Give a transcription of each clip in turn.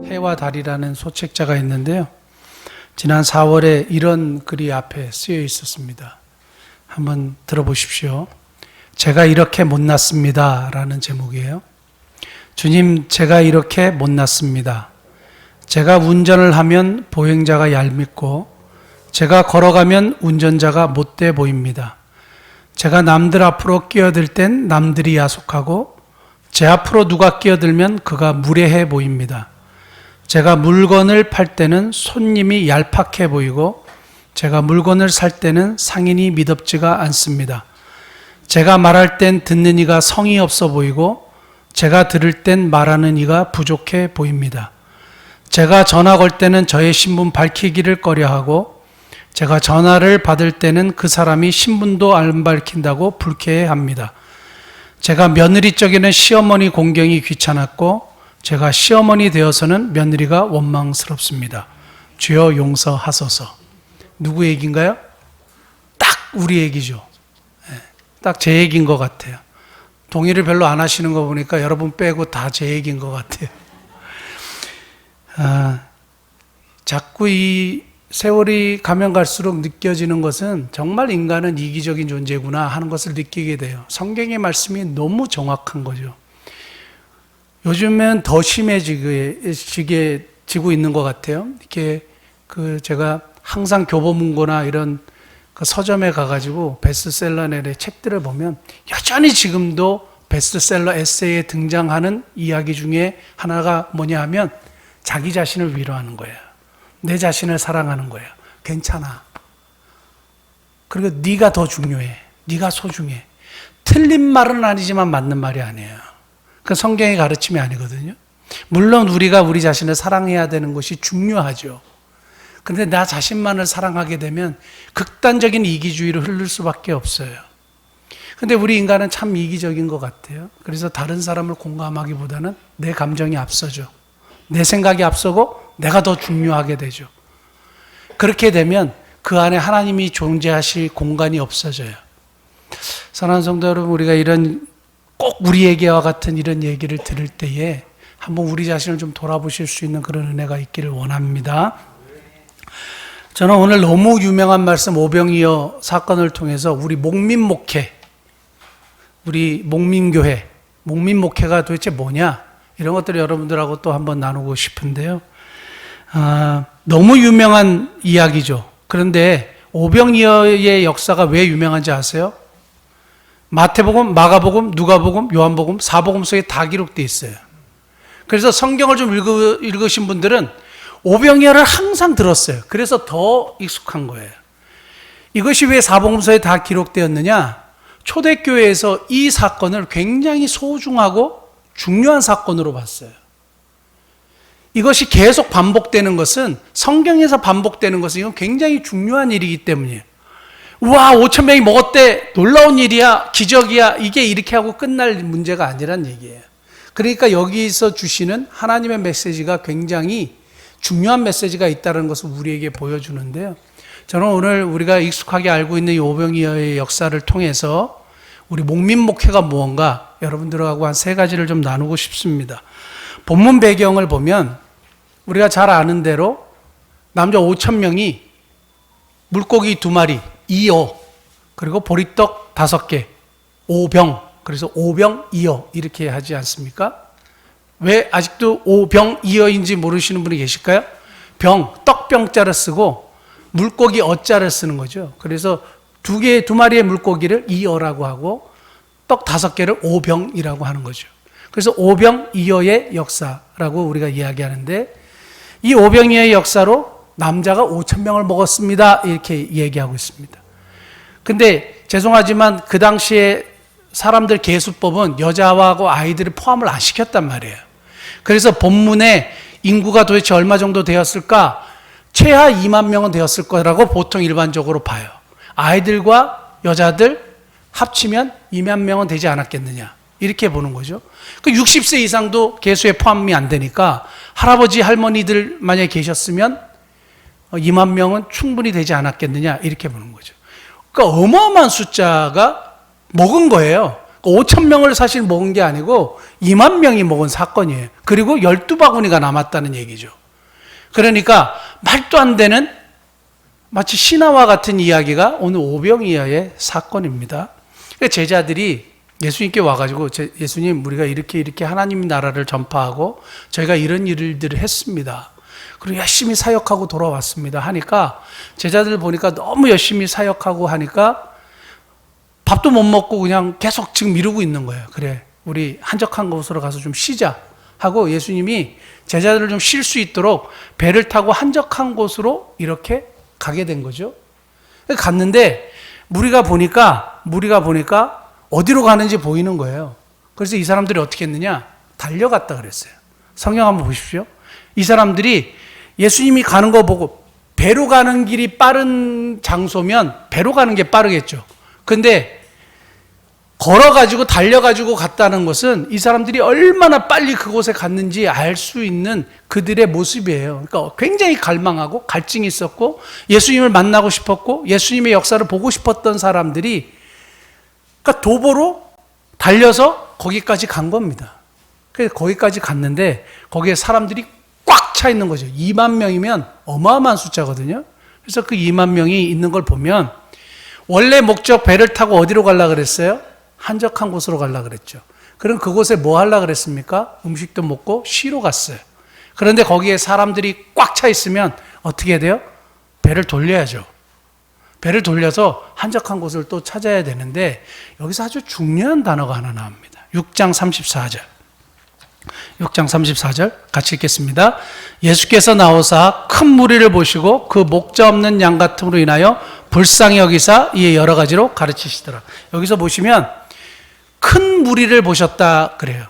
해와 달이라는 소책자가 있는데요. 지난 4월에 이런 글이 앞에 쓰여 있었습니다. 한번 들어보십시오. 제가 이렇게 못났습니다 라는 제목이에요. 주님, 제가 이렇게 못났습니다. 제가 운전을 하면 보행자가 얄밉고 제가 걸어가면 운전자가 못돼 보입니다. 제가 남들 앞으로 끼어들 땐 남들이 야속하고 제 앞으로 누가 끼어들면 그가 무례해 보입니다. 제가 물건을 팔 때는 손님이 얄팍해 보이고 제가 물건을 살 때는 상인이 미덥지가 않습니다. 제가 말할 땐 듣는 이가 성의 없어 보이고 제가 들을 땐 말하는 이가 부족해 보입니다. 제가 전화 걸 때는 저의 신분 밝히기를 꺼려하고 제가 전화를 받을 때는 그 사람이 신분도 안 밝힌다고 불쾌해합니다. 제가 며느리 쪽에는 시어머니 공경이 귀찮았고 제가 시어머니 되어서는 며느리가 원망스럽습니다. 주여 용서하소서. 누구 얘기인가요? 딱 우리 얘기죠. 딱 제 얘기인 것 같아요. 동의를 별로 안 하시는 거 보니까 여러분 빼고 다 제 얘기인 것 같아요. 자꾸 이 세월이 가면 갈수록 느껴지는 것은 정말 인간은 이기적인 존재구나 하는 것을 느끼게 돼요. 성경의 말씀이 너무 정확한 거죠. 요즘엔 더 심해지고 있는 것 같아요. 이렇게 제가 항상 교보문고나 이런 그 서점에 가가지고 베스트셀러의 책들을 보면 여전히 지금도 베스트셀러 에세이에 등장하는 이야기 중에 하나가 뭐냐 하면 자기 자신을 위로하는 거예요. 내 자신을 사랑하는 거예요. 괜찮아. 그리고 네가 더 중요해. 네가 소중해. 틀린 말은 아니지만 맞는 말이 아니에요. 그 성경의 가르침이 아니거든요. 물론 우리가 우리 자신을 사랑해야 되는 것이 중요하죠. 그런데 나 자신만을 사랑하게 되면 극단적인 이기주의로 흐를 수밖에 없어요. 근데 우리 인간은 참 이기적인 것 같아요. 그래서 다른 사람을 공감하기보다는 내 감정이 앞서죠. 내 생각이 앞서고 내가 더 중요하게 되죠. 그렇게 되면 그 안에 하나님이 존재하실 공간이 없어져요. 사랑하는 성도 여러분, 우리가 꼭 우리 얘기와 같은 이런 얘기를 들을 때에 한번 우리 자신을 좀 돌아보실 수 있는 그런 은혜가 있기를 원합니다. 저는 오늘 너무 유명한 말씀 오병이어 사건을 통해서 우리 목민목회, 우리 목민교회, 목민목회가 도대체 뭐냐 이런 것들을 여러분들하고 또 한번 나누고 싶은데요. 너무 유명한 이야기죠. 그런데 오병이어의 역사가 왜 유명한지 아세요? 마태복음, 마가복음, 누가복음, 요한복음, 사복음 속에 다 기록되어 있어요. 그래서 성경을 좀 읽으신 분들은 오병이어를 항상 들었어요. 그래서 더 익숙한 거예요. 이것이 왜 사복음서에 다 기록되었느냐? 초대교회에서 이 사건을 굉장히 소중하고 중요한 사건으로 봤어요. 이것이 계속 반복되는 것은, 성경에서 반복되는 것은 이건 굉장히 중요한 일이기 때문이에요. 우와, 5,000명이 먹었대, 놀라운 일이야, 기적이야, 이게 이렇게 하고 끝날 문제가 아니란 얘기예요. 그러니까 여기서 주시는 하나님의 메시지가 굉장히 중요한 메시지가 있다는 것을 우리에게 보여주는데요. 저는 오늘 우리가 익숙하게 알고 있는 이 오병이어의 역사를 통해서 우리 목민목회가 무언가 여러분들하고 한 3가지를 좀 나누고 싶습니다. 본문 배경을 보면 우리가 잘 아는 대로 남자 5,000명이 물고기 2마리, 2어, 그리고 보리떡 5개, 5병, 그래서 5병2어 이렇게 하지 않습니까? 왜 아직도 5병2어인지 모르시는 분이 계실까요? 병, 떡병자를 쓰고 물고기 어자를 쓰는 거죠. 그래서 2마리의 물고기를 2어라고 하고 떡 5개를 5병이라고 하는 거죠. 그래서 5병2어의 역사라고 우리가 이야기하는데, 이 5병2어의 역사로 남자가 5,000명을 먹었습니다 이렇게 얘기하고 있습니다. 근데 죄송하지만 그 당시에 사람들 계수법은 여자하고 아이들을 포함을 안 시켰단 말이에요. 그래서 본문에 인구가 도대체 얼마 정도 되었을까? 최하 2만 명은 되었을 거라고 보통 일반적으로 봐요. 아이들과 여자들 합치면 2만 명은 되지 않았겠느냐 이렇게 보는 거죠. 그 60세 이상도 계수에 포함이 안 되니까 할아버지 할머니들 만약에 계셨으면 2만 명은 충분히 되지 않았겠느냐 이렇게 보는 거죠. 그러니까 어마어마한 숫자가 먹은 거예요. 5천 명을 사실 먹은 게 아니고 2만 명이 먹은 사건이에요. 그리고 12바구니가 남았다는 얘기죠. 그러니까 말도 안 되는 마치 신화와 같은 이야기가 오늘 오병이어의 사건입니다. 제자들이 예수님께 와가지고 예수님 우리가 이렇게 하나님 나라를 전파하고 저희가 이런 일들을 했습니다. 그리고 열심히 사역하고 돌아왔습니다 하니까 제자들 보니까 너무 열심히 사역하고 하니까 밥도 못 먹고 그냥 계속 지금 미루고 있는 거예요. 그래 우리 한적한 곳으로 가서 좀 쉬자 하고 예수님이 제자들을 좀 쉴 수 있도록 배를 타고 한적한 곳으로 이렇게 가게 된 거죠. 갔는데 무리가 보니까 어디로 가는지 보이는 거예요. 그래서 이 사람들이 어떻게 했느냐? 달려갔다 그랬어요. 성경 한번 보십시오. 이 사람들이 예수님이 가는 거 보고 배로 가는 길이 빠른 장소면 배로 가는 게 빠르겠죠. 근데 걸어가지고 달려가지고 갔다는 것은 이 사람들이 얼마나 빨리 그곳에 갔는지 알 수 있는 그들의 모습이에요. 그러니까 굉장히 갈망하고 갈증이 있었고 예수님을 만나고 싶었고 예수님의 역사를 보고 싶었던 사람들이 그러니까 도보로 달려서 거기까지 간 겁니다. 그래서 거기까지 갔는데 거기에 사람들이 꽉 차 있는 거죠. 2만 명이면 어마어마한 숫자거든요. 그래서 그 2만 명이 있는 걸 보면 원래 목적 배를 타고 어디로 가려고 그랬어요? 한적한 곳으로 가려고 그랬죠. 그럼 그곳에 뭐 하려고 그랬습니까? 음식도 먹고 쉬러 갔어요. 그런데 거기에 사람들이 꽉 차 있으면 어떻게 돼요? 배를 돌려야죠. 배를 돌려서 한적한 곳을 또 찾아야 되는데 여기서 아주 중요한 단어가 하나 나옵니다. 6장 34절. 6장 34절 같이 읽겠습니다. 예수께서 나오사 큰 무리를 보시고 그 목자 없는 양 같음으로 인하여 불쌍히 여기사 이에 여러 가지로 가르치시더라. 여기서 보시면 큰 무리를 보셨다 그래요.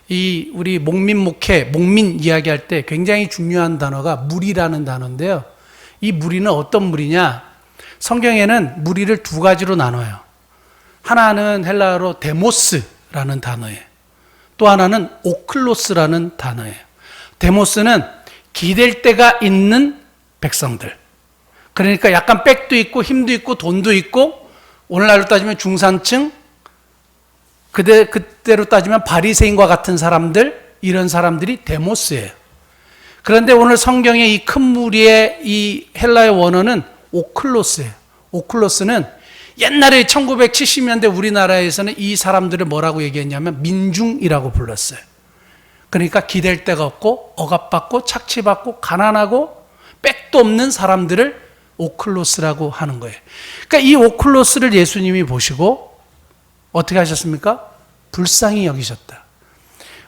우리 목민 목회, 목민 이야기할 때 굉장히 중요한 단어가 무리라는 단어인데요. 이 무리는 어떤 무리냐? 성경에는 무리를 두 가지로 나눠요. 하나는 헬라어로 데모스라는 단어예요. 또 하나는 오클로스라는 단어예요. 데모스는 기댈 데가 있는 백성들. 그러니까 약간 백도 있고 힘도 있고 돈도 있고 오늘날로 따지면 중산층, 그때로 따지면 바리새인과 같은 사람들, 이런 사람들이 데모스예요. 그런데 오늘 성경의 이 큰 무리의 이 헬라의 원어는 오클로스예요. 오클로스는 옛날에 1970년대 우리나라에서는 이 사람들을 뭐라고 얘기했냐면 민중이라고 불렀어요. 그러니까 기댈 데가 없고 억압받고 착취받고 가난하고 백도 없는 사람들을 오클로스라고 하는 거예요. 그러니까 이 오클로스를 예수님이 보시고 어떻게 하셨습니까? 불쌍히 여기셨다.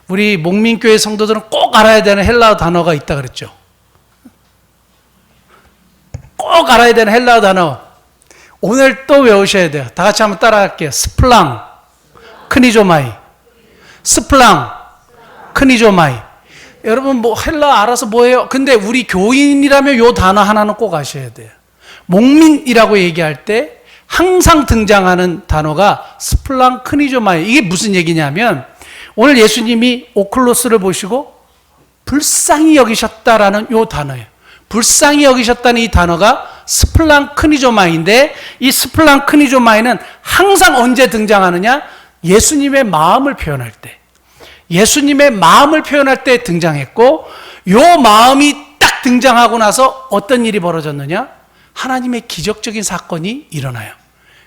우리 목민교회 성도들은 꼭 알아야 되는 헬라어 단어가 있다 그랬죠. 꼭 알아야 되는 헬라어 단어. 오늘 또 외우셔야 돼요. 다 같이 한번 따라할게요. 스플랑, 크니조마이. 스플랑, 크니조마이. 여러분 뭐 헬라어 알아서 뭐예요? 근데 우리 교인이라면 요 단어 하나는 꼭 아셔야 돼요. 목민이라고 얘기할 때 항상 등장하는 단어가 스플랑, 크니조마이. 이게 무슨 얘기냐면 오늘 예수님이 오클로스를 보시고 불쌍히 여기셨다라는 요 단어예요. 불쌍히 여기셨다는 이 단어가 스플랑 크니조마인데 이 스플랑 크니조마이는 항상 언제 등장하느냐? 예수님의 마음을 표현할 때. 예수님의 마음을 표현할 때 등장했고 요 마음이 딱 등장하고 나서 어떤 일이 벌어졌느냐? 하나님의 기적적인 사건이 일어나요.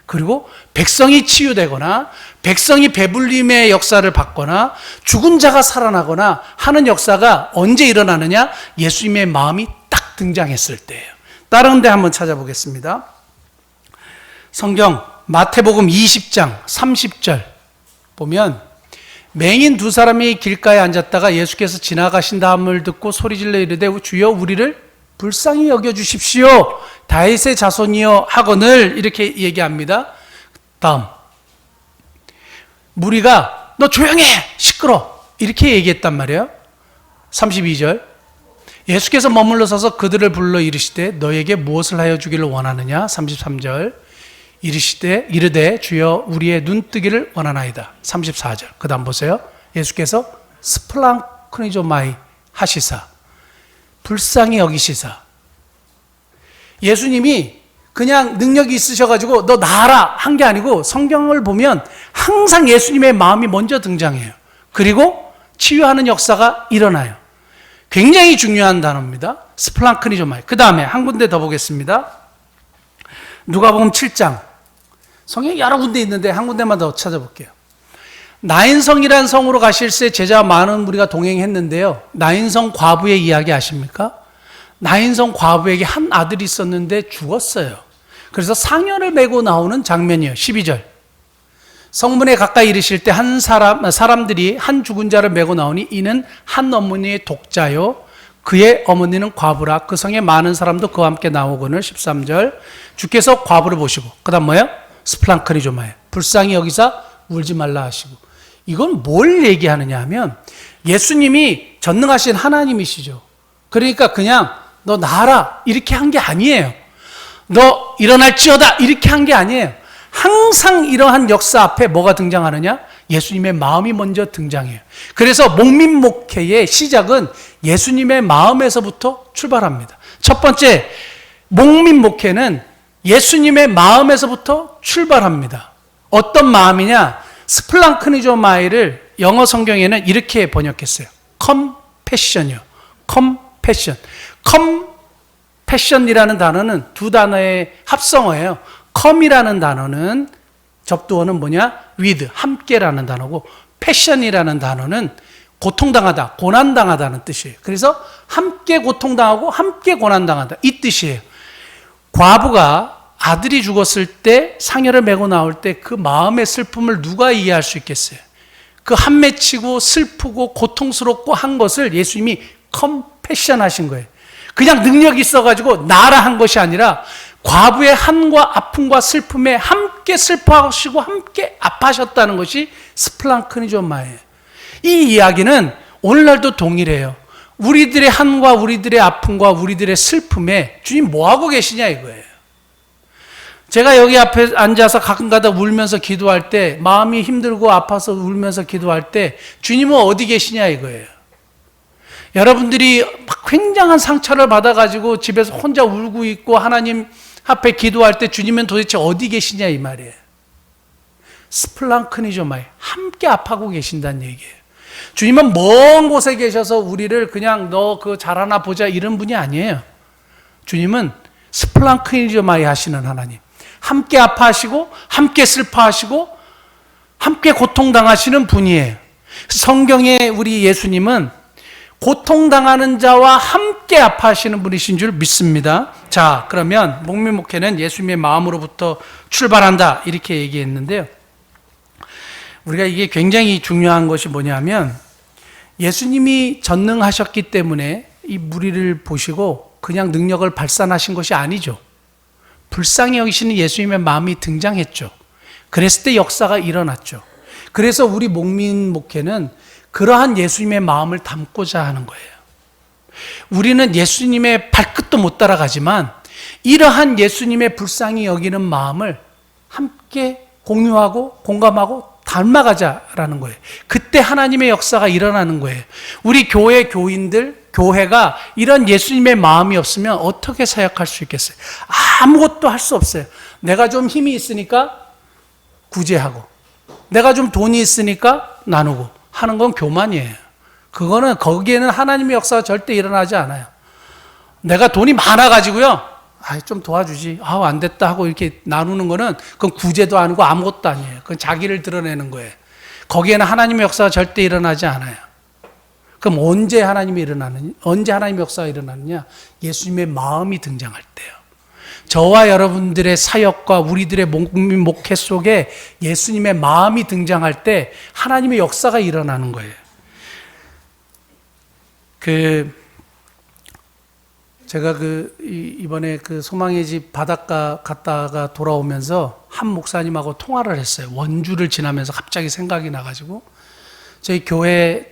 그리고 백성이 치유되거나 백성이 배불림의 역사를 받거나 죽은 자가 살아나거나 하는 역사가 언제 일어나느냐? 예수님의 마음이 딱 등장했을 때예요. 다른 데 한번 찾아보겠습니다. 성경 마태복음 20장 30절 보면 맹인 두 사람이 길가에 앉았다가 예수께서 지나가신 다음을 듣고 소리질러 이르되 주여 우리를 불쌍히 여겨주십시오. 다윗의 자손이여 하거늘 이렇게 얘기합니다. 다음 무리가 너 조용해 시끄러 이렇게 얘기했단 말이에요. 32절 예수께서 머물러 서서 그들을 불러 이르시되 너에게 무엇을 하여 주기를 원하느냐. 33절 이르되 주여 우리의 눈뜨기를 원하나이다. 34절 그 다음 보세요. 예수께서 스플랑크니조마이 하시사 불쌍히 여기시사. 예수님이 그냥 능력이 있으셔가지고 너 나아라 한 게 아니고 성경을 보면 항상 예수님의 마음이 먼저 등장해요. 그리고 치유하는 역사가 일어나요. 굉장히 중요한 단어입니다. 스플랑크니조마이. 그 다음에 한 군데 더 보겠습니다. 누가복음 7장. 성경이 여러 군데 있는데 한 군데만 더 찾아볼게요. 나인성이라는 성으로 가실 때 제자 많은 우리가 동행했는데요. 나인성 과부의 이야기 아십니까? 나인성 과부에게 한 아들이 있었는데 죽었어요. 그래서 상여를 메고 나오는 장면이에요. 12절. 성문에 가까이 이르실 때 사람들이 한 죽은 자를 메고 나오니 이는 한 어머니의 독자요 그의 어머니는 과부라. 그 성에 많은 사람도 그와 함께 나오거늘. 13절. 주께서 과부를 보시고 그 다음 뭐예요? 스플랑크니조마예요. 불쌍히 여기사 울지 말라 하시고. 이건 뭘 얘기하느냐 하면 예수님이 전능하신 하나님이시죠. 그러니까 그냥 너 나아라 이렇게 한 게 아니에요. 너 일어날지어다 이렇게 한 게 아니에요. 항상 이러한 역사 앞에 뭐가 등장하느냐? 예수님의 마음이 먼저 등장해요. 그래서 목민목회의 시작은 예수님의 마음에서부터 출발합니다. 첫 번째, 목민목회는 예수님의 마음에서부터 출발합니다. 어떤 마음이냐? 스플랑크니조마이를 영어 성경에는 이렇게 번역했어요. 컴패션이요. 컴패션. 컴패션이라는 단어는 두 단어의 합성어예요. 컴이라는 단어는 접두어는 뭐냐? with, 함께라는 단어고 패션이라는 단어는 고통당하다, 고난당하다는 뜻이에요. 그래서 함께 고통당하고 함께 고난당하다 이 뜻이에요. 과부가 아들이 죽었을 때 상여를 메고 나올 때 그 마음의 슬픔을 누가 이해할 수 있겠어요? 그 한맺히고 슬프고 고통스럽고 한 것을 예수님이 컴패션 하신 거예요. 그냥 능력이 있어가지고 나라 한 것이 아니라 과부의 한과 아픔과 슬픔에 함께 슬퍼하시고 함께 아파하셨다는 것이 스플랑크니조마예요. 이 이야기는 오늘날도 동일해요. 우리들의 한과 우리들의 아픔과 우리들의 슬픔에 주님 뭐하고 계시냐 이거예요. 제가 여기 앞에 앉아서 가끔가다 울면서 기도할 때, 마음이 힘들고 아파서 울면서 기도할 때 주님은 어디 계시냐 이거예요. 여러분들이 막 굉장한 상처를 받아가지고 집에서 혼자 울고 있고 하나님 앞에 기도할 때 주님은 도대체 어디 계시냐 이 말이에요. 스플랑크니조마이, 함께 아파하고 계신다는 얘기예요. 주님은 먼 곳에 계셔서 우리를 그냥 너 그거 잘하나 보자 이런 분이 아니에요. 주님은 스플랑크니조마이 하시는 하나님. 함께 아파하시고 함께 슬퍼하시고 함께 고통당하시는 분이에요. 성경에 우리 예수님은 고통당하는 자와 함께 아파하시는 분이신 줄 믿습니다. 자, 그러면 목민목회는 예수님의 마음으로부터 출발한다 이렇게 얘기했는데요. 우리가 이게 굉장히 중요한 것이 뭐냐면 예수님이 전능하셨기 때문에 이 무리를 보시고 그냥 능력을 발산하신 것이 아니죠. 불쌍히 여기시는 예수님의 마음이 등장했죠. 그랬을 때 역사가 일어났죠. 그래서 우리 목민목회는 그러한 예수님의 마음을 담고자 하는 거예요. 우리는 예수님의 발끝도 못 따라가지만 이러한 예수님의 불쌍히 여기는 마음을 함께 공유하고 공감하고 닮아가자라는 거예요. 그때 하나님의 역사가 일어나는 거예요. 우리 교회 교인들, 교회가 이런 예수님의 마음이 없으면 어떻게 사역할 수 있겠어요? 아무것도 할 수 없어요. 내가 좀 힘이 있으니까 구제하고 내가 좀 돈이 있으니까 나누고 하는 건 교만이에요. 그거는 거기에는 하나님의 역사가 절대 일어나지 않아요. 내가 돈이 많아가지고요. 좀 도와주지. 안 됐다 하고 이렇게 나누는 거는 그건 구제도 아니고 아무것도 아니에요. 그건 자기를 드러내는 거예요. 거기에는 하나님의 역사가 절대 일어나지 않아요. 그럼 언제 하나님의 역사가 일어나느냐? 예수님의 마음이 등장할 때요. 저와 여러분들의 사역과 우리들의 목회 속에 예수님의 마음이 등장할 때 하나님의 역사가 일어나는 거예요. 제가 이번에 소망의 집 바닷가 갔다가 돌아오면서 한 목사님하고 통화를 했어요. 원주를 지나면서 갑자기 생각이 나가지고 저희 교회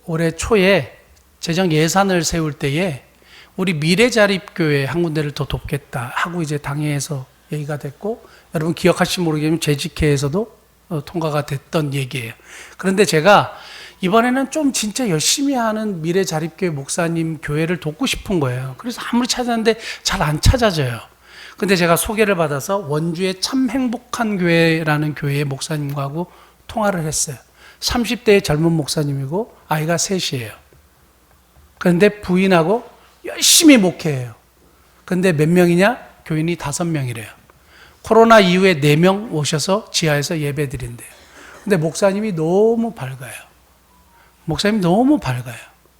올해 초에 재정 예산을 세울 때에 우리 미래자립교회 한 군데를 더 돕겠다 하고 이제 당회에서 얘기가 됐고, 여러분 기억하실지 모르겠지만 재직회에서도 통과가 됐던 얘기예요. 그런데 제가 이번에는 좀 진짜 열심히 하는 미래자립교회 목사님 교회를 돕고 싶은 거예요. 그래서 아무리 찾았는데 잘 안 찾아져요. 근데 제가 소개를 받아서 원주의 참 행복한 교회라는 교회의 목사님하고 통화를 했어요. 30대의 젊은 목사님이고 아이가 셋이에요. 그런데 부인하고 열심히 목회해요. 근데 몇 명이냐? 교인이 5명이래요. 코로나 이후에 4명 오셔서 지하에서 예배 드린대요. 근데 목사님이 너무 밝아요. 목사님이 너무 밝아요.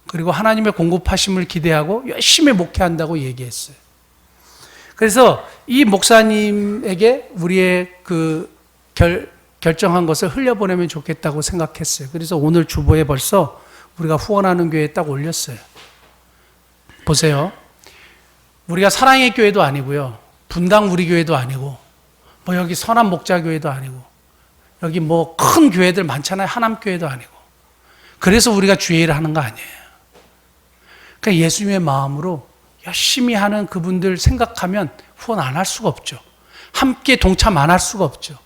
그리고 하나님의 공급하심을 기대하고 열심히 목회한다고 얘기했어요. 그래서 이 목사님에게 우리의 그 결정한 것을 흘려보내면 좋겠다고 생각했어요. 그래서 오늘 주보에 벌써 우리가 후원하는 교회에 딱 올렸어요. 보세요. 우리가 사랑의 교회도 아니고요. 분당 우리 교회도 아니고, 뭐 여기 선한 목자 교회도 아니고, 여기 뭐 큰 교회들 많잖아요. 하남 교회도 아니고. 그래서 우리가 주의를 하는 거 아니에요. 그러니까 예수님의 마음으로 열심히 하는 그분들 생각하면 후원 안 할 수가 없죠. 함께 동참 안 할 수가 없죠.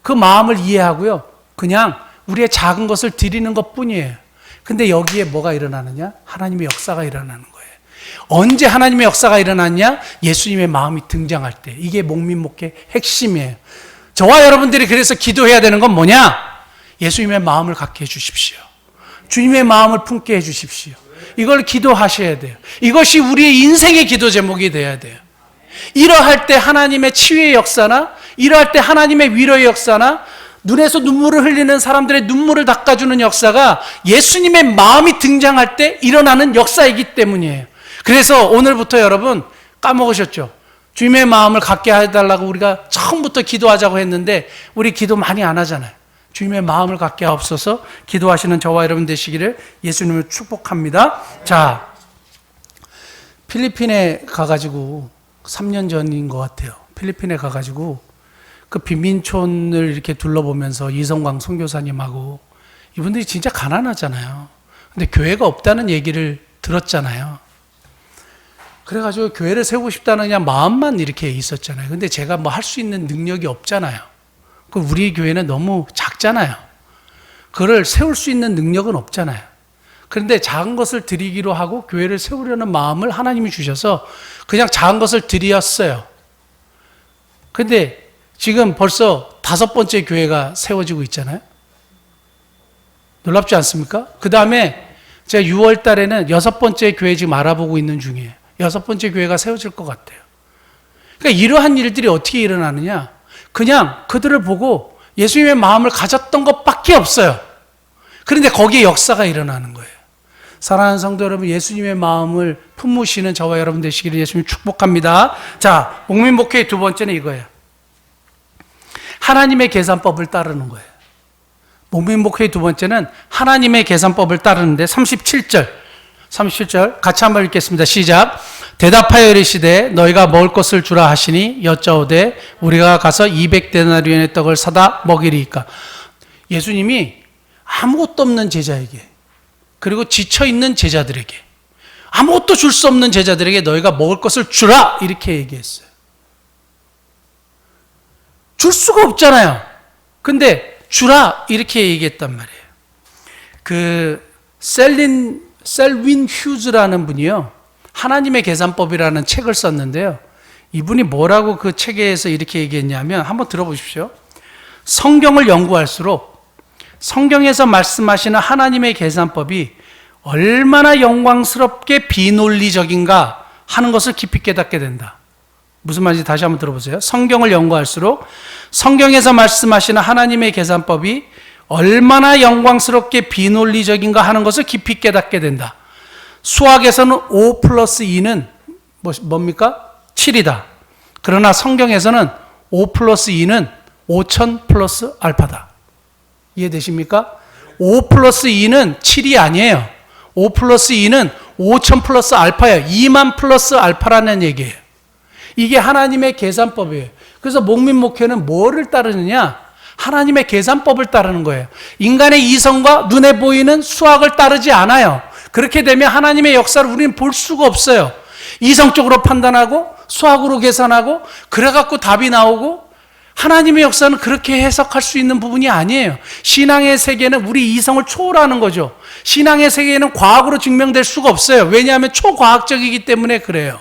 그 마음을 이해하고요. 그냥 우리의 작은 것을 드리는 것 뿐이에요. 근데 여기에 뭐가 일어나느냐? 하나님의 역사가 일어나는 거예요. 언제 하나님의 역사가 일어났냐? 예수님의 마음이 등장할 때. 이게 목민목회 핵심이에요. 저와 여러분들이 그래서 기도해야 되는 건 뭐냐? 예수님의 마음을 갖게 해주십시오. 주님의 마음을 품게 해주십시오. 이걸 기도하셔야 돼요. 이것이 우리의 인생의 기도 제목이 돼야 돼요. 이러할 때 하나님의 치유의 역사나, 이러할 때 하나님의 위로의 역사나, 눈에서 눈물을 흘리는 사람들의 눈물을 닦아주는 역사가 예수님의 마음이 등장할 때 일어나는 역사이기 때문이에요. 그래서 오늘부터 여러분 까먹으셨죠? 주님의 마음을 갖게 해달라고 우리가 처음부터 기도하자고 했는데 우리 기도 많이 안 하잖아요. 주님의 마음을 갖게 하옵소서. 기도하시는 저와 여러분 되시기를 예수님을 축복합니다. 자, 필리핀에 가가지고 3년 전인 것 같아요. 필리핀에 가가지고 그 빈민촌을 이렇게 둘러보면서 이성광 선교사님하고, 이분들이 진짜 가난하잖아요. 근데 교회가 없다는 얘기를 들었잖아요. 그래가지고 교회를 세우고 싶다는 그냥 마음만 이렇게 있었잖아요. 근데 제가 뭐 할 수 있는 능력이 없잖아요. 우리 교회는 너무 작잖아요. 그걸 세울 수 있는 능력은 없잖아요. 그런데 작은 것을 드리기로 하고 교회를 세우려는 마음을 하나님이 주셔서 그냥 작은 것을 드렸어요. 근데 지금 벌써 5번째 교회가 세워지고 있잖아요. 놀랍지 않습니까? 그 다음에 제가 6월 달에는 6번째 교회 지금 알아보고 있는 중이에요. 6번째 교회가 세워질 것 같아요. 그러니까 이러한 일들이 어떻게 일어나느냐? 그냥 그들을 보고 예수님의 마음을 가졌던 것밖에 없어요. 그런데 거기에 역사가 일어나는 거예요. 사랑하는 성도 여러분, 예수님의 마음을 품으시는 저와 여러분 되시기를 예수님 축복합니다. 자, 목민목회의 2번째는 이거예요. 하나님의 계산법을 따르는 거예요. 목민목회의 2번째는 하나님의 계산법을 따르는데 37절 같이 한번 읽겠습니다. 시작. 대답하여 이르시되 너희가 먹을 것을 주라 하시니 여짜오되 우리가 가서 200데나리온의 떡을 사다 먹이리이까. 예수님이 아무것도 없는 제자에게, 그리고 지쳐있는 제자들에게, 아무것도 줄 수 없는 제자들에게 너희가 먹을 것을 주라 이렇게 얘기했어요. 줄 수가 없잖아요. 근데 주라 이렇게 얘기했단 말이에요. 그 셀윈 휴즈라는 분이요, 하나님의 계산법이라는 책을 썼는데요. 이분이 뭐라고 그 책에서 이렇게 얘기했냐면, 한번 들어보십시오. 성경을 연구할수록 성경에서 말씀하시는 하나님의 계산법이 얼마나 영광스럽게 비논리적인가 하는 것을 깊이 깨닫게 된다. 무슨 말인지 다시 한번 들어보세요. 성경을 연구할수록 성경에서 말씀하시는 하나님의 계산법이 얼마나 영광스럽게 비논리적인가 하는 것을 깊이 깨닫게 된다. 수학에서는 5 플러스 2는 뭡니까? 7이다. 그러나 성경에서는 5 플러스 2는 5000 플러스 알파다. 이해되십니까? 5 플러스 2는 7이 아니에요. 5 플러스 2는 5000 플러스 알파예요. 2만 플러스 알파라는 얘기예요. 이게 하나님의 계산법이에요. 그래서 목민목회는 뭐를 따르느냐? 하나님의 계산법을 따르는 거예요. 인간의 이성과 눈에 보이는 수학을 따르지 않아요. 그렇게 되면 하나님의 역사를 우리는 볼 수가 없어요. 이성적으로 판단하고 수학으로 계산하고 그래갖고 답이 나오고, 하나님의 역사는 그렇게 해석할 수 있는 부분이 아니에요. 신앙의 세계는 우리 이성을 초월하는 거죠. 신앙의 세계는 과학으로 증명될 수가 없어요. 왜냐하면 초과학적이기 때문에 그래요.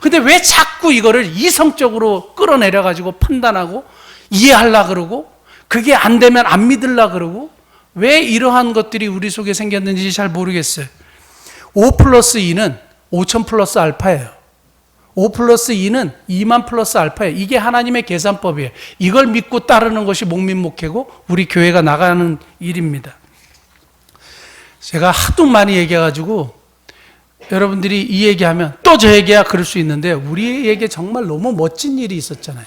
근데 왜 자꾸 이거를 이성적으로 끌어내려가지고 판단하고 이해하려고 그러고 그게 안 되면 안 믿으려고 그러고 왜 이러한 것들이 우리 속에 생겼는지 잘 모르겠어요. 5 플러스 2는 5천 플러스 알파예요. 5 플러스 2는 2만 플러스 알파예요. 이게 하나님의 계산법이에요. 이걸 믿고 따르는 것이 목민목회고 우리 교회가 나가는 일입니다. 제가 하도 많이 얘기해가지고 여러분들이 이 얘기하면 또 저 얘기야 그럴 수 있는데 우리에게 정말 너무 멋진 일이 있었잖아요.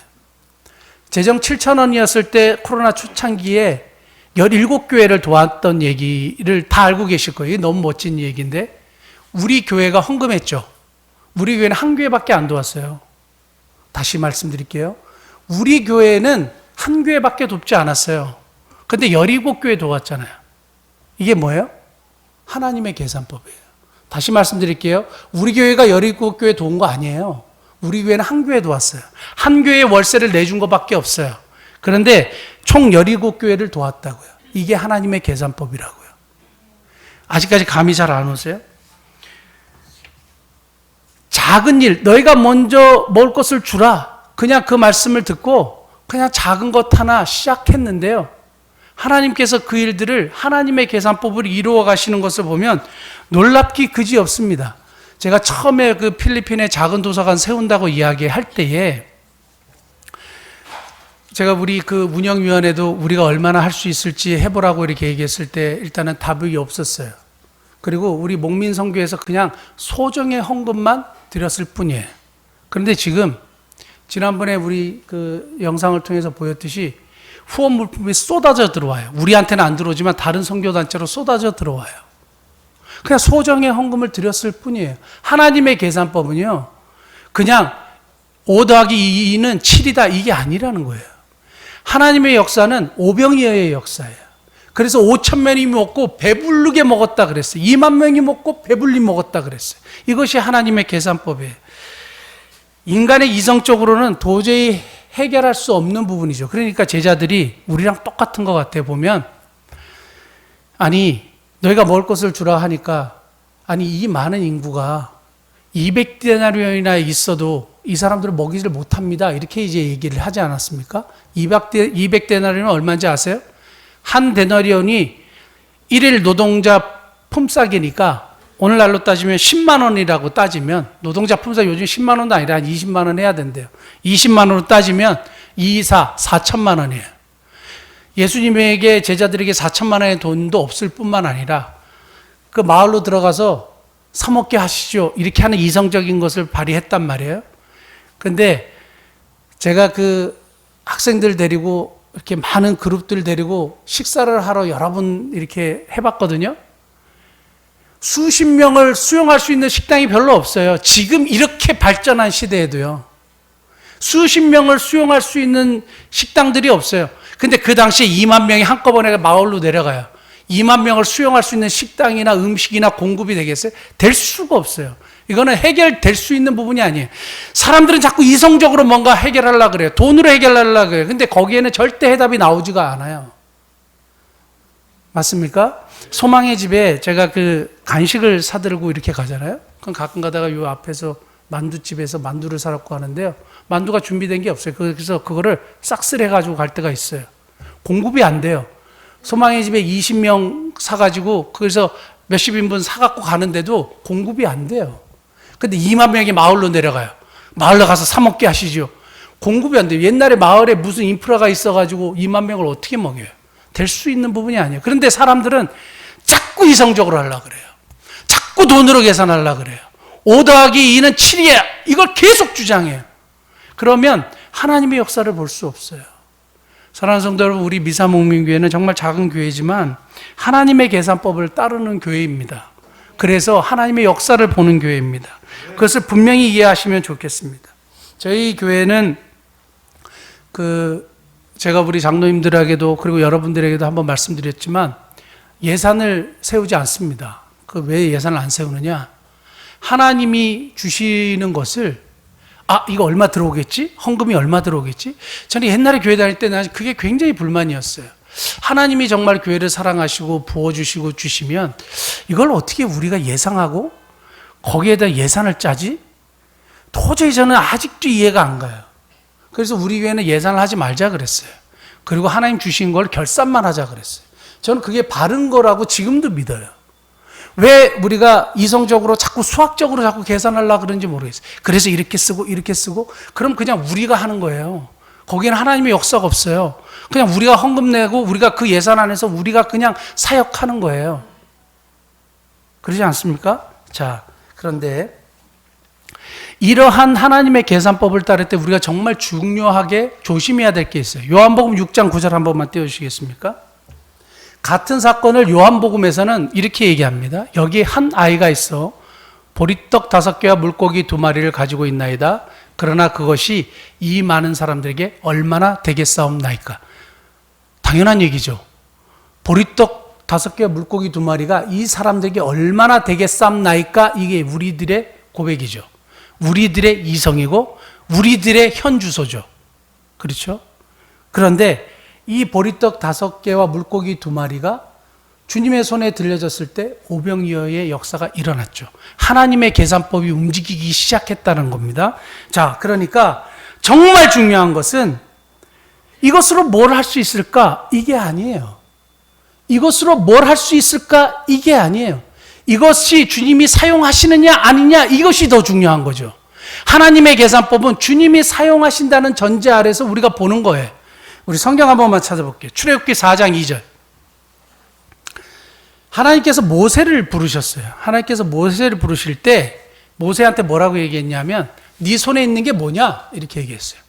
재정 7,000원이었을 때 코로나 초창기에 17교회를 도왔던 얘기를 다 알고 계실 거예요. 이게 너무 멋진 얘기인데 우리 교회가 헌금했죠. 우리 교회는 한 교회밖에 안 도왔어요. 다시 말씀드릴게요. 우리 교회는 한 교회밖에 돕지 않았어요. 근데 17교회 도왔잖아요. 이게 뭐예요? 하나님의 계산법이에요. 다시 말씀드릴게요. 우리 교회가 17교회 도운 거 아니에요. 우리 교회는 한 교회 도왔어요. 한 교회에 월세를 내준 것밖에 없어요. 그런데 총 17교회를 도왔다고요. 이게 하나님의 계산법이라고요. 아직까지 감이 잘 안 오세요? 작은 일, 너희가 먼저 먹을 것을 주라. 그냥 그 말씀을 듣고 그냥 작은 것 하나 시작했는데요. 하나님께서 그 일들을 하나님의 계산법을 이루어 가시는 것을 보면 놀랍기 그지 없습니다. 제가 처음에 그 필리핀에 작은 도서관 세운다고 이야기할 때에 제가 우리 그 운영위원회도 우리가 얼마나 할 수 있을지 해보라고 이렇게 얘기했을 때 일단은 답이 없었어요. 그리고 우리 목민선교에서 그냥 소정의 헌금만 드렸을 뿐이에요. 그런데 지금 지난번에 우리 그 영상을 통해서 보였듯이 후원 물품이 쏟아져 들어와요. 우리한테는 안 들어오지만 다른 선교단체로 쏟아져 들어와요. 그냥 소정의 헌금을 드렸을 뿐이에요. 하나님의 계산법은요, 그냥 5 더하기 2는 7이다 이게 아니라는 거예요. 하나님의 역사는 오병이어의 역사예요. 그래서 5,000명이 먹고 배부르게 먹었다 그랬어요. 2만 명이 먹고 배불리 먹었다 그랬어요. 이것이 하나님의 계산법이에요. 인간의 이성적으로는 도저히 해결할 수 없는 부분이죠. 그러니까 제자들이 우리랑 똑같은 것 같아 보면, 아니 너희가 먹을 것을 주라 하니까, 아니 이 많은 인구가 200데나리온이나 있어도 이 사람들을 먹이질 못합니다. 이렇게 이제 얘기를 하지 않았습니까? 200데나리온은 얼마인지 아세요? 한 데나리온이 1일 노동자 품삯이니까 오늘날로 따지면 10만 원이라고 따지면, 노동자 품삯 요즘 10만 원도 아니라 한 20만 원 해야 된대요. 20만 원으로 따지면 2, 4, 4천만 원이에요. 예수님에게 제자들에게 4천만 원의 돈도 없을 뿐만 아니라 그 마을로 들어가서 사 먹게 하시죠. 이렇게 하는 이성적인 것을 발휘했단 말이에요. 근데 제가 그 학생들 데리고 이렇게 많은 그룹들 데리고 식사를 하러 여러 번 이렇게 해봤거든요. 수십 명을 수용할 수 있는 식당이 별로 없어요. 지금 이렇게 발전한 시대에도요. 수십 명을 수용할 수 있는 식당들이 없어요. 근데 그 당시에 2만 명이 한꺼번에 마을로 내려가요. 2만 명을 수용할 수 있는 식당이나 음식이나 공급이 되겠어요? 될 수가 없어요. 이거는 해결될 수 있는 부분이 아니에요. 사람들은 자꾸 이성적으로 뭔가 해결하려고 그래요. 돈으로 해결하려고 그래요. 근데 거기에는 절대 해답이 나오지가 않아요. 맞습니까? 소망의 집에 제가 그 간식을 사들고 이렇게 가잖아요. 그럼 가끔 가다가 요 앞에서 만두집에서 만두를 사갖고 가는데요. 만두가 준비된 게 없어요. 그래서 그거를 싹쓸해가지고 갈 때가 있어요. 공급이 안 돼요. 소망의 집에 20명 사가지고 그래서 몇십 인분 사갖고 가는데도 공급이 안 돼요. 근데 2만 명이 마을로 내려가요. 마을로 가서 사 먹게 하시죠. 공급이 안 돼요. 옛날에 마을에 무슨 인프라가 있어가지고 2만 명을 어떻게 먹여요? 될 수 있는 부분이 아니에요. 그런데 사람들은 자꾸 이성적으로 하려고 그래요. 자꾸 돈으로 계산하려고 그래요. 5 더하기 2는 7이야. 이걸 계속 주장해요. 그러면 하나님의 역사를 볼 수 없어요. 사랑하는 성도 여러분, 우리 미사목민교회는 정말 작은 교회지만 하나님의 계산법을 따르는 교회입니다. 그래서 하나님의 역사를 보는 교회입니다. 그것을 분명히 이해하시면 좋겠습니다. 저희 교회는 제가 우리 장로님들에게도 그리고 여러분들에게도 한번 말씀드렸지만 예산을 세우지 않습니다. 왜 예산을 안 세우느냐? 하나님이 주시는 것을 이거 얼마 들어오겠지? 헌금이 얼마 들어오겠지? 저는 옛날에 교회 다닐 때는 그게 굉장히 불만이었어요. 하나님이 정말 교회를 사랑하시고 부어주시고 주시면 이걸 어떻게 우리가 예상하고 거기에다 예산을 짜지? 도저히 저는 아직도 이해가 안 가요. 그래서 우리 교회는 예산을 하지 말자 그랬어요. 그리고 하나님 주신 걸 결산만 하자 그랬어요. 저는 그게 바른 거라고 지금도 믿어요. 왜 우리가 이성적으로 자꾸 수학적으로 자꾸 계산하려고 그런지 모르겠어요. 그래서 이렇게 쓰고 그럼 그냥 우리가 하는 거예요. 거기는 하나님의 역사가 없어요. 그냥 우리가 헌금 내고 우리가 그 예산 안에서 우리가 그냥 사역하는 거예요. 그러지 않습니까? 자, 그런데 이러한 하나님의 계산법을 따를 때 우리가 정말 중요하게 조심해야 될 게 있어요. 요한복음 6장 9절 한 번만 띄워주시겠습니까? 같은 사건을 요한복음에서는 이렇게 얘기합니다. 여기 한 아이가 있어 보리떡 5개와 물고기 2마리를 가지고 있나이다. 그러나 그것이 이 많은 사람들에게 얼마나 되겠사옵나이까. 당연한 얘기죠. 보리떡 5개와 물고기 2마리가 이 사람들에게 얼마나 되겠사옵나이까. 이게 우리들의 고백이죠. 우리들의 이성이고 우리들의 현 주소죠. 그렇죠? 그런데 이 보리떡 5개와 물고기 2마리가 주님의 손에 들려졌을 때 오병이어의 역사가 일어났죠. 하나님의 계산법이 움직이기 시작했다는 겁니다. 자, 그러니까 정말 중요한 것은 이것으로 뭘 할 수 있을까? 이게 아니에요. 이것으로 뭘 할 수 있을까? 이게 아니에요. 이것이 주님이 사용하시느냐 아니냐 이것이 더 중요한 거죠. 하나님의 계산법은 주님이 사용하신다는 전제 아래서 우리가 보는 거예요. 우리 성경 한 번만 찾아볼게요. 출애굽기 4장 2절. 하나님께서 모세를 부르셨어요. 하나님께서 모세를 부르실 때 모세한테 뭐라고 얘기했냐면 네 손에 있는 게 뭐냐? 이렇게 얘기했어요.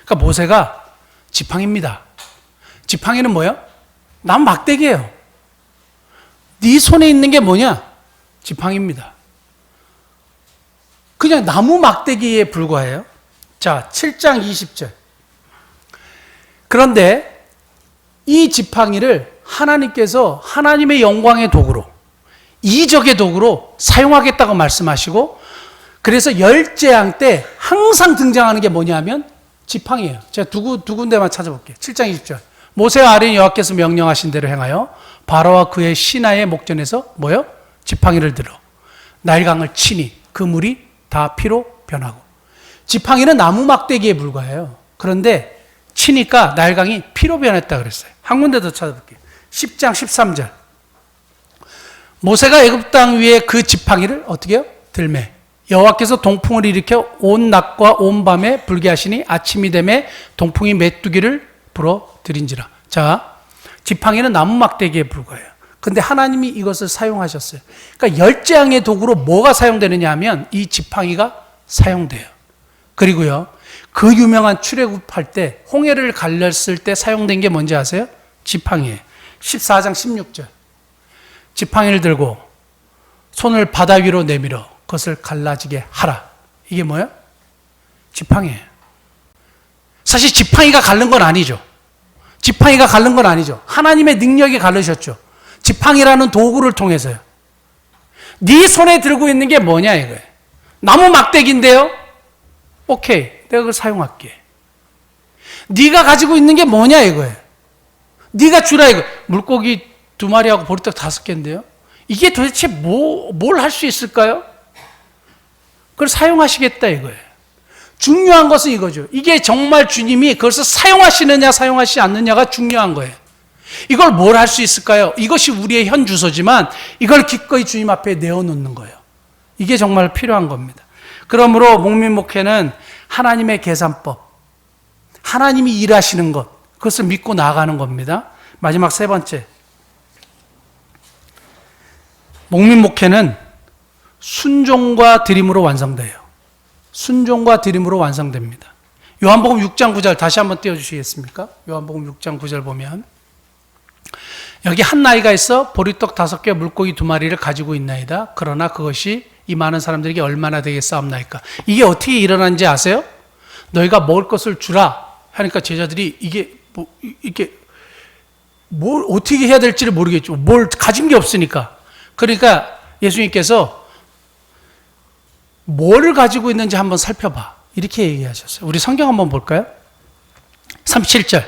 그러니까 모세가 지팡이입니다. 지팡이는 뭐야? 나무 막대기예요. 네 손에 있는 게 뭐냐? 지팡이입니다. 그냥 나무 막대기에 불과해요. 자, 7장 20절. 그런데 이 지팡이를 하나님께서 하나님의 영광의 도구로, 이적의 도구로 사용하겠다고 말씀하시고, 그래서 열재앙 때 항상 등장하는 게 뭐냐면 지팡이에요. 제가 두 군데만 찾아볼게요. 7장 20절. 모세와 아론이 여호와께서 명령하신 대로 행하여 바로와 그의 신하의 목전에서 뭐요? 지팡이를 들어 나일강을 치니 그 물이 다 피로 변하고. 지팡이는 나무 막대기에 불과해요. 그런데 치니까 나일강이 피로 변했다 그랬어요. 한 군데 더 찾아볼게요. 10장 13절. 모세가 애굽 땅 위에 그 지팡이를 어떻게 해요? 들매 여호와께서 동풍을 일으켜 온 낮과 온 밤에 불게 하시니 아침이 되매 동풍이 메뚜기를 불어들인지라. 자, 지팡이는 나무 막대기에 불과해요. 근데 하나님이 이것을 사용하셨어요. 그러니까 열재앙의 도구로 뭐가 사용되느냐 하면 이 지팡이가 사용돼요. 그리고요, 그 유명한 출애굽할 때 홍해를 갈렸을 때 사용된 게 뭔지 아세요? 지팡이에요. 14장 16절. 지팡이를 들고 손을 바다 위로 내밀어 그것을 갈라지게 하라. 이게 뭐예요? 지팡이에요. 사실 지팡이가 갈른 건 아니죠. 지팡이가 갈른 건 아니죠. 하나님의 능력이 갈르셨죠. 지팡이라는 도구를 통해서요. 네 손에 들고 있는 게 뭐냐 이거예요. 나무 막대기인데요. 오케이, 내가 그걸 사용할게. 네가 가지고 있는 게 뭐냐 이거예요. 네가 주라 이거. 물고기 2마리하고 보리떡 5개인데요. 이게 도대체 뭘 할 수 있을까요? 그걸 사용하시겠다 이거예요. 중요한 것은 이거죠. 이게 정말 주님이 그것을 사용하시느냐 사용하시지 않느냐가 중요한 거예요. 이걸 뭘 할 수 있을까요? 이것이 우리의 현 주소지만 이걸 기꺼이 주님 앞에 내어놓는 거예요. 이게 정말 필요한 겁니다. 그러므로 목민목회는 하나님의 계산법, 하나님이 일하시는 것, 그것을 믿고 나아가는 겁니다. 마지막 3번째. 목민목회는 순종과 드림으로 완성돼요. 순종과 드림으로 완성됩니다. 요한복음 6장 9절 다시 한번 띄워주시겠습니까? 요한복음 6장 9절 보면 여기 한 나이가 있어 보리떡 5개 물고기 2마리를 가지고 있나이다. 그러나 그것이 이 많은 사람들에게 얼마나 되겠사옵나이까. 이게 어떻게 일어난지 아세요? 너희가 먹을 것을 주라 하니까 제자들이 이게 뭘 어떻게 해야 될지를 모르겠죠. 뭘 가진 게 없으니까. 그러니까 예수님께서 뭐를 가지고 있는지 한번 살펴봐. 이렇게 얘기하셨어요. 우리 성경 한번 볼까요? 37절.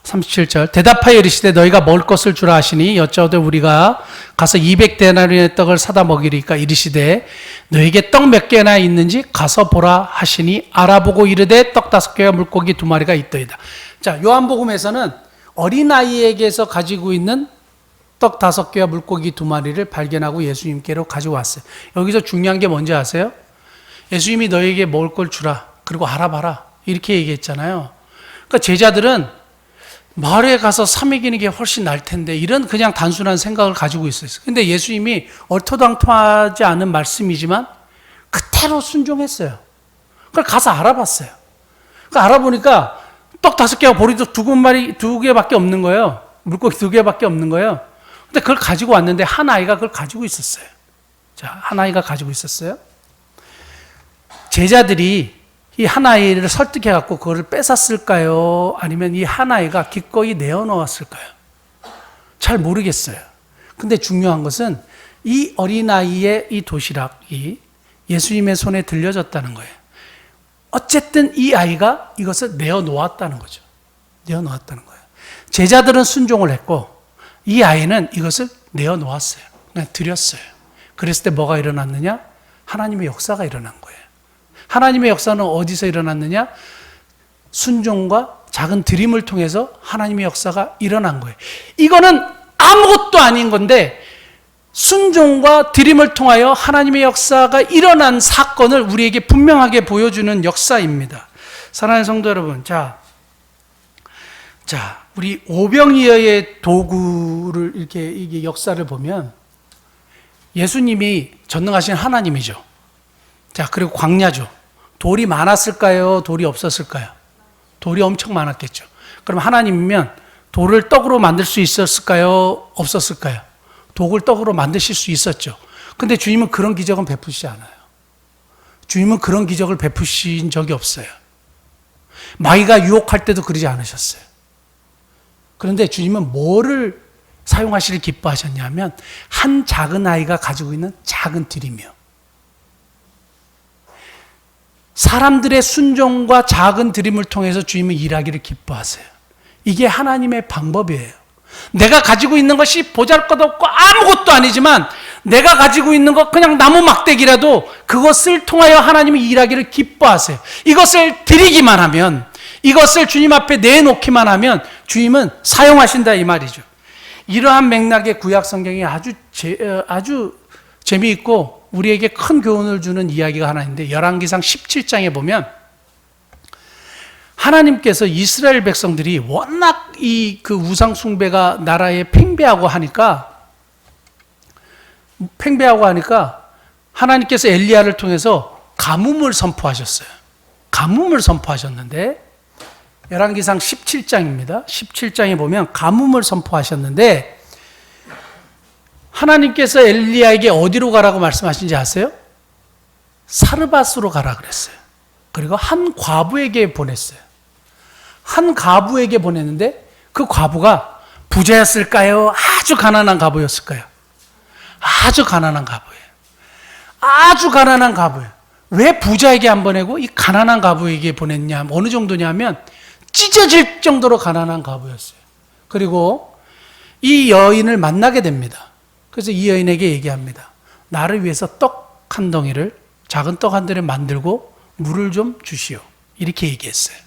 37절. 대답하여 이르시되 너희가 먹을 것을 주라 하시니 여짜오되 우리가 가서 200데나리온의 떡을 사다 먹이리까. 이르시되 너희에게 떡 몇 개나 있는지 가서 보라 하시니 알아보고 이르되 떡 5개와 물고기 2마리가 있더이다. 자, 요한복음에서는 어린아이에게서 가지고 있는 떡 5개와 물고기 2마리를 발견하고 예수님께로 가지고 왔어요. 여기서 중요한 게 뭔지 아세요? 예수님이 너희에게 먹을 걸 주라. 그리고 알아봐라. 이렇게 얘기했잖아요. 그러니까 제자들은 마을에 가서 사 먹이는 게 훨씬 나을 텐데 이런 그냥 단순한 생각을 가지고 있었어요. 근데 예수님이 얼토당토하지 않은 말씀이지만 그대로 순종했어요. 그걸 가서 알아봤어요. 그러니까 알아보니까 떡 5개와 보리도 2개밖에 없는 거예요. 물고기 2개밖에 없는 거예요. 근데 그걸 가지고 왔는데 한 아이가 그걸 가지고 있었어요. 자, 한 아이가 가지고 있었어요. 제자들이 이 한 아이를 설득해갖고 그거를 뺏었을까요? 아니면 이 한 아이가 기꺼이 내어놓았을까요? 잘 모르겠어요. 근데 중요한 것은 이 어린아이의 이 도시락이 예수님의 손에 들려졌다는 거예요. 어쨌든 이 아이가 이것을 내어놓았다는 거죠. 내어놓았다는 거예요. 제자들은 순종을 했고 이 아이는 이것을 내어놓았어요. 그냥 드렸어요. 그랬을 때 뭐가 일어났느냐? 하나님의 역사가 일어난 거예요. 하나님의 역사는 어디서 일어났느냐? 순종과 작은 드림을 통해서 하나님의 역사가 일어난 거예요. 이거는 아무것도 아닌 건데 순종과 드림을 통하여 하나님의 역사가 일어난 사건을 우리에게 분명하게 보여주는 역사입니다. 사랑하는 성도 여러분, 자, 우리 오병이어의 도구를 이게 역사를 보면 예수님이 전능하신 하나님이죠. 자, 그리고 광야죠. 돌이 많았을까요? 돌이 없었을까요? 돌이 엄청 많았겠죠. 그럼 하나님이면 돌을 떡으로 만들 수 있었을까요? 없었을까요? 돌을 떡으로 만드실 수 있었죠. 근데 주님은 그런 기적은 베푸시지 않아요. 주님은 그런 기적을 베푸신 적이 없어요. 마귀가 유혹할 때도 그러지 않으셨어요. 그런데 주님은 뭐를 사용하시길 기뻐하셨냐면 한 작은 아이가 가지고 있는 작은 드림이요. 사람들의 순종과 작은 드림을 통해서 주님은 일하기를 기뻐하세요. 이게 하나님의 방법이에요. 내가 가지고 있는 것이 보잘것없고 아무것도 아니지만 내가 가지고 있는 것 그냥 나무 막대기라도 그것을 통하여 하나님이 일하기를 기뻐하세요. 이것을 드리기만 하면, 이것을 주님 앞에 내놓기만 하면 주님은 사용하신다 이 말이죠. 이러한 맥락의 구약 성경이 아주 재미있고 우리에게 큰 교훈을 주는 이야기가 하나 있는데 열왕기상 17장에 보면 하나님께서 이스라엘 백성들이 워낙 그 우상 숭배가 나라에 팽배하고 하니까 하나님께서 엘리야를 통해서 가뭄을 선포하셨어요. 가뭄을 선포하셨는데 열왕기상 17장입니다. 17장에 보면 가뭄을 선포하셨는데 하나님께서 엘리야에게 어디로 가라고 말씀하신지 아세요? 사르밧으로 가라 그랬어요. 그리고 한 과부에게 보냈어요. 한 과부에게 보냈는데 그 과부가 부자였을까요? 아주 가난한 과부였을까요? 아주 가난한 과부예요. 아주 가난한 과부예요. 왜 부자에게 안 보내고 이 가난한 과부에게 보냈냐? 어느 정도냐면 찢어질 정도로 가난한 과부였어요. 그리고 이 여인을 만나게 됩니다. 그래서 이 여인에게 얘기합니다. 나를 위해서 떡 한 덩이를, 작은 떡 한 덩이를 만들고 물을 좀 주시오. 이렇게 얘기했어요.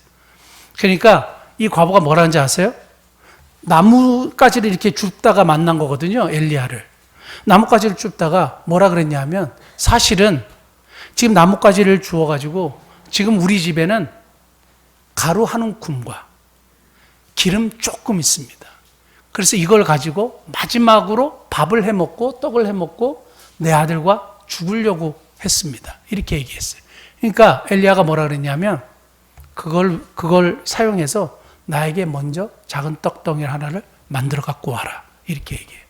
그러니까 이 과부가 뭐라는지 아세요? 나뭇가지를 이렇게 줍다가 만난 거거든요. 엘리야를. 나뭇가지를 줍다가 뭐라 그랬냐면 사실은 지금 나뭇가지를 주워가지고 지금 우리 집에는 가루 한 움큼과 기름 조금 있습니다. 그래서 이걸 가지고 마지막으로 밥을 해먹고 떡을 해먹고 내 아들과 죽으려고 했습니다. 이렇게 얘기했어요. 그러니까 엘리야가 뭐라 그랬냐면 그걸 사용해서 나에게 먼저 작은 떡덩이 하나를 만들어 갖고 와라. 이렇게 얘기해요.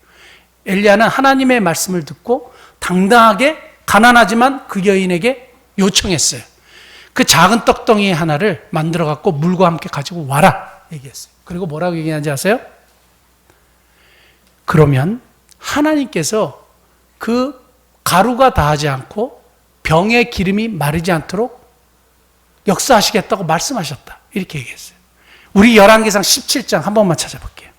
엘리야는 하나님의 말씀을 듣고 당당하게 가난하지만 그 여인에게 요청했어요. 그 작은 떡덩이 하나를 만들어 갖고 물과 함께 가지고 와라. 얘기했어요. 그리고 뭐라고 얘기하는지 아세요? 그러면 하나님께서 그 가루가 다하지 않고 병의 기름이 마르지 않도록 역사하시겠다고 말씀하셨다. 이렇게 얘기했어요. 우리 열왕기상 17장 한 번만 찾아볼게요.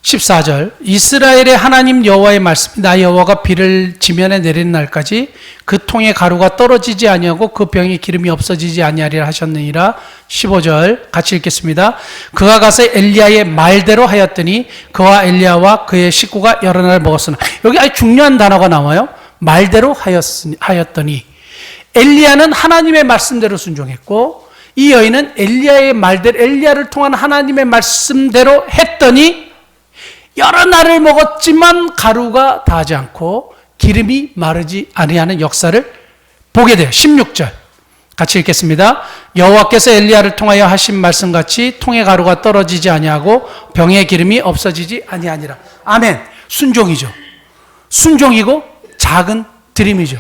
14절 이스라엘의 하나님 여호와의 말씀이 나 여호와가 비를 지면에 내리는 날까지 그 통에 가루가 떨어지지 아니하고 그 병에 기름이 없어지지 아니하리라 하셨느니라. 15절 같이 읽겠습니다. 그가 가서 엘리야의 말대로 하였더니 그와 엘리야와 그의 식구가 여러 날 먹었으나, 여기 아주 중요한 단어가 나와요. 말대로 하였더니. 엘리야는 하나님의 말씀대로 순종했고 이 여인은 엘리야의 말대로, 엘리야를 통한 하나님의 말씀대로 했더니 여러 날을 먹었지만 가루가 닿지 않고 기름이 마르지 아니하는 역사를 보게 돼요. 16절 같이 읽겠습니다. 여호와께서 엘리야를 통하여 하신 말씀같이 통에 가루가 떨어지지 아니하고 병에 기름이 없어지지 아니하니라. 아멘. 순종이죠. 순종이고 작은 드림이죠.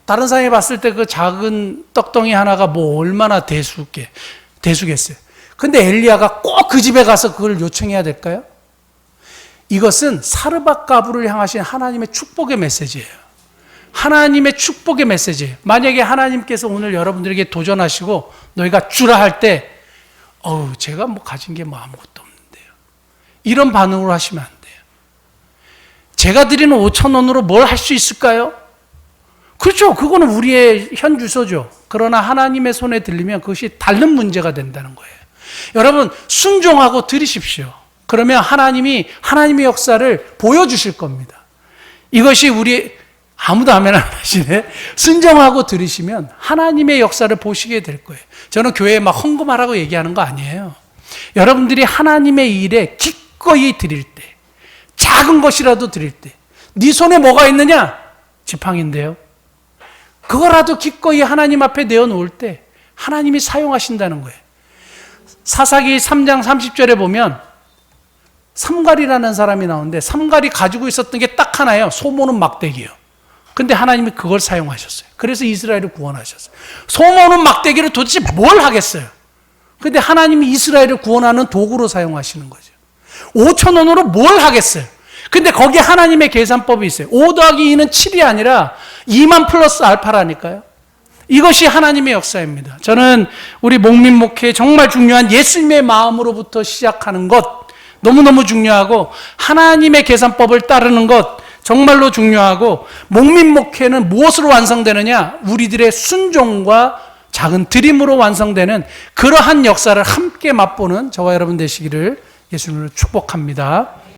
다른 사람이 봤을 때 그 작은 떡덩이 하나가 뭐 얼마나 대수겠어요. 근데 엘리야가 꼭 그 집에 가서 그걸 요청해야 될까요? 이것은 사르밧가브를 향하신 하나님의 축복의 메시지예요. 하나님의 축복의 메시지예요. 만약에 하나님께서 오늘 여러분들에게 도전하시고 너희가 주라 할 때 제가 뭐 가진 게 뭐 아무것도 없는데요. 이런 반응으로 하시면 안 돼요. 제가 드리는 5,000원으로 뭘 할 수 있을까요? 그렇죠. 그거는 우리의 현 주소죠. 그러나 하나님의 손에 들리면 그것이 다른 문제가 된다는 거예요. 여러분 순종하고 드리십시오. 그러면 하나님이 하나님의 역사를 보여주실 겁니다. 이것이 우리 아무도 아멘 안 하시네. 순종하고 들으시면 하나님의 역사를 보시게 될 거예요. 저는 교회에 막 헌금하라고 얘기하는 거 아니에요. 여러분들이 하나님의 일에 기꺼이 드릴 때, 작은 것이라도 드릴 때, 네 손에 뭐가 있느냐? 지팡인데요. 그거라도 기꺼이 하나님 앞에 내어놓을 때 하나님이 사용하신다는 거예요. 사사기 3장 30절에 보면 삼갈이라는 사람이 나오는데 삼갈이 가지고 있었던 게 딱 하나예요. 소모는 막대기요. 근데 하나님이 그걸 사용하셨어요. 그래서 이스라엘을 구원하셨어요. 소모는 막대기를 도대체 뭘 하겠어요? 근데 하나님이 이스라엘을 구원하는 도구로 사용하시는 거죠. 5,000원으로 뭘 하겠어요? 근데 거기에 하나님의 계산법이 있어요. 5 더하기 2는 7이 아니라 2만 플러스 알파라니까요. 이것이 하나님의 역사입니다. 저는 우리 목민 목회 정말 중요한 예수님의 마음으로부터 시작하는 것 너무너무 중요하고, 하나님의 계산법을 따르는 것 정말로 중요하고, 목민 목회는 무엇으로 완성되느냐? 우리들의 순종과 작은 드림으로 완성되는 그러한 역사를 함께 맛보는 저와 여러분 되시기를 예수님으로 축복합니다.